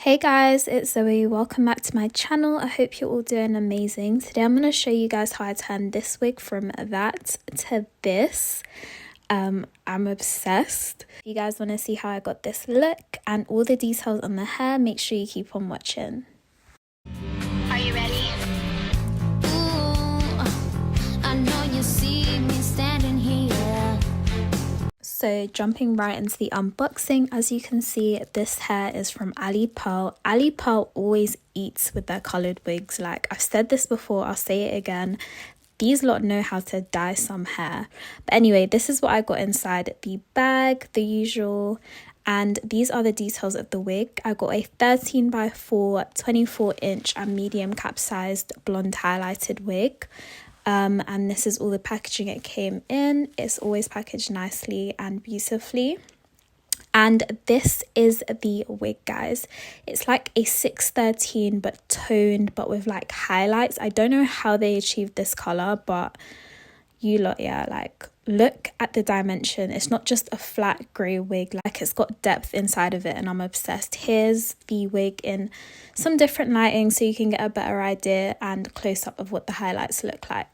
Hey guys, it's Zoe. Welcome back to my channel. I hope you're all doing amazing. Today I'm going to show you guys how I turned this wig from that to this. I'm obsessed. If you guys want to see how I got this look and all the details on the hair, make sure you keep on watching. Are you ready? Ooh, I know you see me standing here. So jumping right into the unboxing, as you can see, this hair is from Alipearl. Alipearl always eats with their coloured wigs. Like, I've said this before, I'll say it again. These lot know how to dye some hair. But anyway, this is what I got inside the bag, the usual. And these are the details of the wig. I got a 13x4, 24-inch and medium cap-sized blonde highlighted wig. And this is all the packaging it came in. It's always packaged nicely and beautifully. And this is the wig, guys. It's like a 613 but toned, but with like highlights. I don't know how they achieved this color, but you lot, yeah, like look at the dimension. It's not just a flat grey wig, like it's got depth inside of it, and I'm obsessed. Here's the wig in some different lighting so you can get a better idea and close up of what the highlights look like.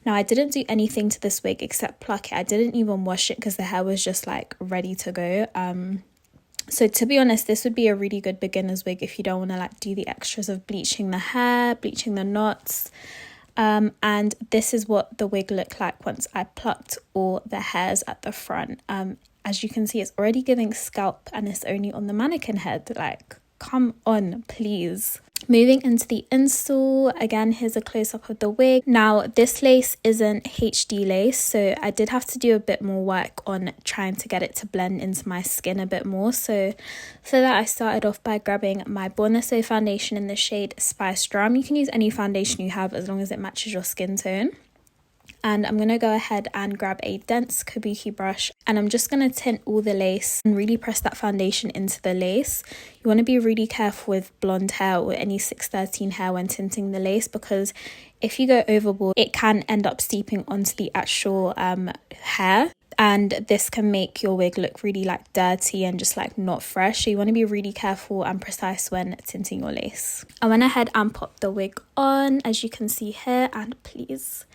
Now, I didn't do anything to this wig except pluck it. I didn't even wash it because the hair was just like ready to go. So to be honest, this would be a really good beginner's wig if you don't want to like do the extras of bleaching the hair, bleaching the knots. And this is what the wig looked like once I plucked all the hairs at the front. As you can see, it's already giving scalp and it's only on the mannequin head. Like, come on, please. Moving into the install, again, here's a close-up of the wig. Now, this lace isn't HD lace, so I did have to do a bit more work on trying to get it to blend into my skin a bit more. So for that, I started off by grabbing my Born This Way foundation in the shade Spice Drum. You can use any foundation you have as long as it matches your skin tone. And I'm going to go ahead and grab a dense kabuki brush, and I'm just going to tint all the lace and really press that foundation into the lace. You want to be really careful with blonde hair or any 613 hair when tinting the lace, because if you go overboard, it can end up seeping onto the actual hair. And this can make your wig look really like dirty and just like not fresh. So you want to be really careful and precise when tinting your lace. I went ahead and popped the wig on, as you can see here, and please,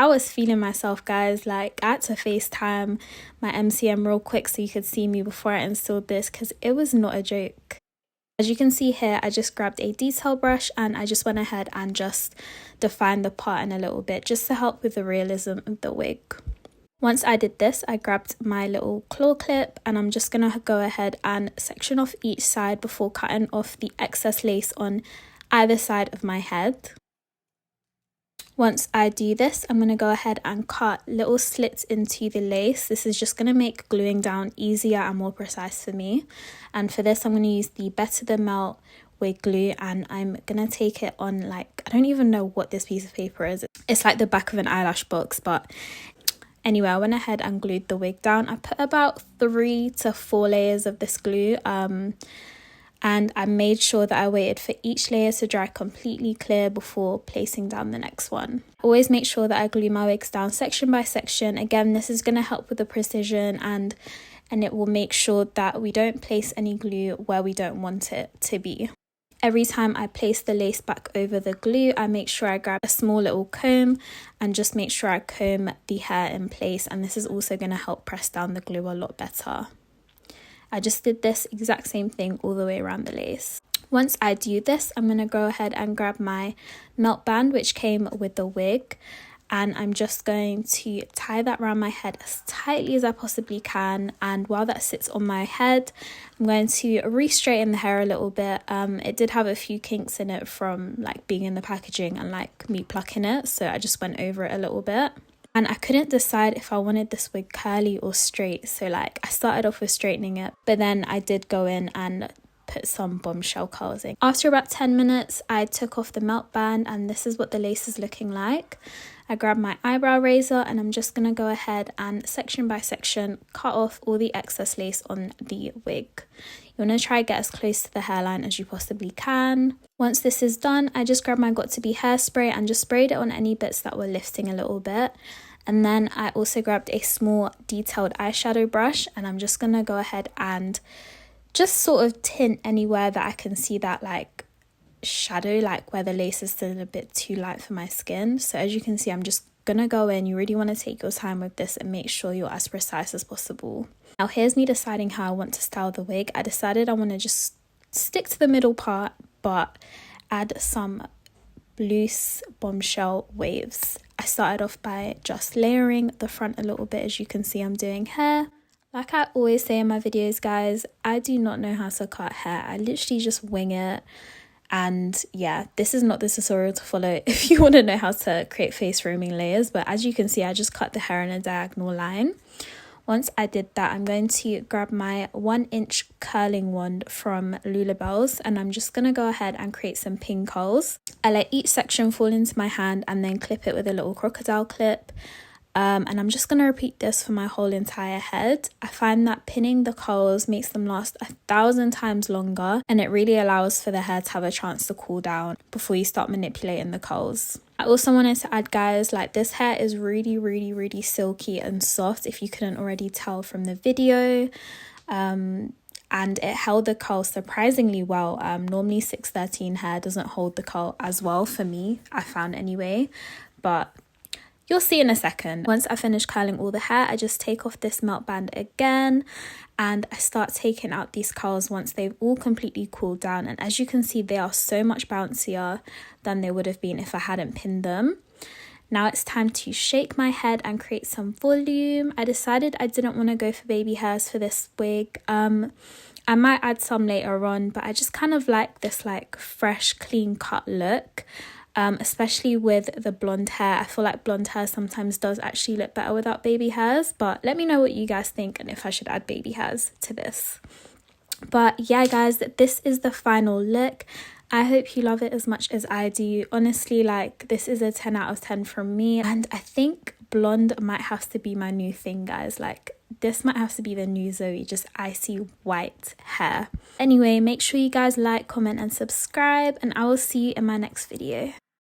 I was feeling myself, guys. Like, I had to FaceTime my MCM real quick so you could see me before I installed this, because it was not a joke. As you can see here, I just grabbed a detail brush and I just went ahead and just defined the pattern a little bit, just to help with the realism of the wig. Once I did this, I grabbed my little claw clip and I'm just going to go ahead and section off each side before cutting off the excess lace on either side of my head. Once I do this, I'm going to go ahead and cut little slits into the lace. This is just going to make gluing down easier and more precise for me. And for this, I'm going to use the Better Than Melt wig glue, and I'm going to take it on, like, I don't even know what this piece of paper is. It's like the back of an eyelash box, but anyway, I went ahead and glued the wig down. I put about 3 to 4 layers of this glue, and I made sure that I waited for each layer to dry completely clear before placing down the next one. Always make sure that I glue my wigs down section by section. Again, this is going to help with the precision and it will make sure that we don't place any glue where we don't want it to be. Every time I place the lace back over the glue, I make sure I grab a small little comb and just make sure I comb the hair in place, and this is also going to help press down the glue a lot better. I just did this exact same thing all the way around the lace. Once I do this, I'm going to go ahead and grab my melt band, which came with the wig, and I'm just going to tie that around my head as tightly as I possibly can. And while that sits on my head, I'm going to re-straighten the hair a little bit. It did have a few kinks in it from like being in the packaging and like me plucking it, so I just went over it a little bit. And I couldn't decide if I wanted this wig curly or straight, so like I started off with straightening it, but then I did go in and put some bombshell curls in. After about 10 minutes, I took off the melt band, and this is what the lace is looking like. I grabbed my eyebrow razor and I'm just going to go ahead and section by section cut off all the excess lace on the wig. You want to try to get as close to the hairline as you possibly can. Once this is done, I just grabbed my Got2b hairspray and just sprayed it on any bits that were lifting a little bit. And then I also grabbed a small detailed eyeshadow brush, and I'm just going to go ahead and just sort of tint anywhere that I can see that like shadow, like where the lace is still a bit too light for my skin. So as you can see, I'm just gonna go in. You really want to take your time with this and make sure you're as precise as possible. Now here's me deciding how I want to style the wig. I decided I want to just stick to the middle part but add some loose bombshell waves. I started off by just layering the front a little bit. As you can see, I'm doing hair. Like I always say in my videos, guys, I do not know how to cut hair. I literally just wing it. And yeah, this is not the tutorial to follow if you want to know how to create face framing layers. But as you can see, I just cut the hair in a diagonal line. Once I did that, I'm going to grab my 1-inch curling wand from Lulabelle's, and I'm just going to go ahead and create some pin curls. I let each section fall into my hand and then clip it with a little crocodile clip. And I'm just going to repeat this for my whole entire head. I find that pinning the curls makes them last 1,000 times longer, and it really allows for the hair to have a chance to cool down before you start manipulating the curls. I also wanted to add, guys, like this hair is really silky and soft, if you couldn't already tell from the video. And it held the curl surprisingly well. Normally 613 hair doesn't hold the curl as well for me, I found anyway, but you'll see in a second. Once I finish curling all the hair, I just take off this melt band again and I start taking out these curls once they've all completely cooled down. And as you can see, they are so much bouncier than they would have been if I hadn't pinned them. Now it's time to shake my head and create some volume. I decided I didn't want to go for baby hairs for this wig. I might add some later on, but I just kind of like this like fresh, clean cut look. Especially with the blonde hair. I feel like blonde hair sometimes does actually look better without baby hairs, but let me know what you guys think and if I should add baby hairs to this. But yeah, guys, this is the final look. I hope you love it as much as I do. Honestly, like this is a 10 out of 10 from me, and I think blonde might have to be my new thing, guys. Like this might have to be the new Zoe, just icy white hair. Anyway, make sure you guys like, comment and subscribe, and I will see you in my next video.